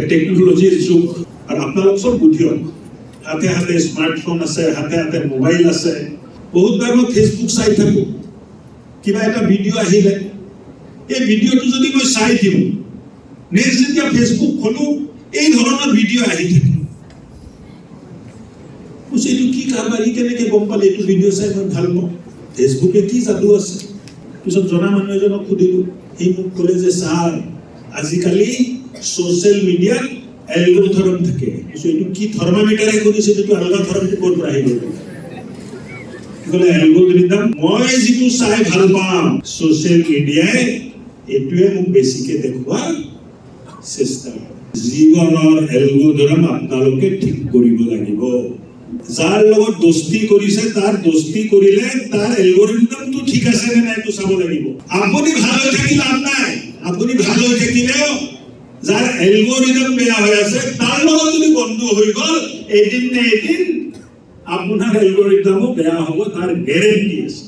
টেকনোলজিৰ যুগ আৰু আপোনালোক চব বুদ্ধিয়ক হাতে হাতে স্মাৰ্টফোন আছে হাতে হাতে মোবাইল আছে বহুতবাৰ মই ফেচবুক চাই থাকো কিবা এটা ভিডিঅ' আহিলে এই ভিডিঅ'টো যদি মই চাই দিওঁ নেক্সট যেতিয়া ফেচবুক খোলো এই ধৰণৰ ভিডিঅ' আহি থাকে এইটো কি কাৰবাৰ ই কেনেকৈ গম পালে এইটো ভিডিঅ' চাই মই ভাল পাওঁ ফেচবুকে কি যাদু আছে পিছত জনা মানুহ এজনক সুধিলো সি মোক ক'লে যে ছাৰ আজিকালি সোশ্যাল মিডিয়াত এলগৰিথম থাকে এইটো কি থাৰ্মোমিটাৰে কৰিছে এইটো এলগৰিথমটো ক'ৰ পৰা আহিব ক'লে এলগৰিথম মই যিটো চাই ভাল পাওঁ সোশ্যাল মিডিয়াই এইটোৱে মোক বেছিকে দেখুৱাৰ চেষ্টা জীৱনৰ এলগৰিথম আপোনালোকে ঠিক কৰিব লাগিব যাৰ লগত দোস্তি কৰিছে তাৰ দোস্তি কৰিলে তাৰ এলগৰিথমটো ঠিক আছে নে নাই এইটো চাব লাগিব আপুনি ভাল হৈ থাকিলে লাভ নাই আপুনি ভাল হৈ থাকিলেও যাৰ এলগৰিথম বেয়া হৈ আছে তাৰ লগত যদি বন্ধু হৈ গ'ল এদিন নে এদিন আপোনাৰ এলগৰিথমো বেয়া হ'ব তাৰ গ্যাৰান্টি আছে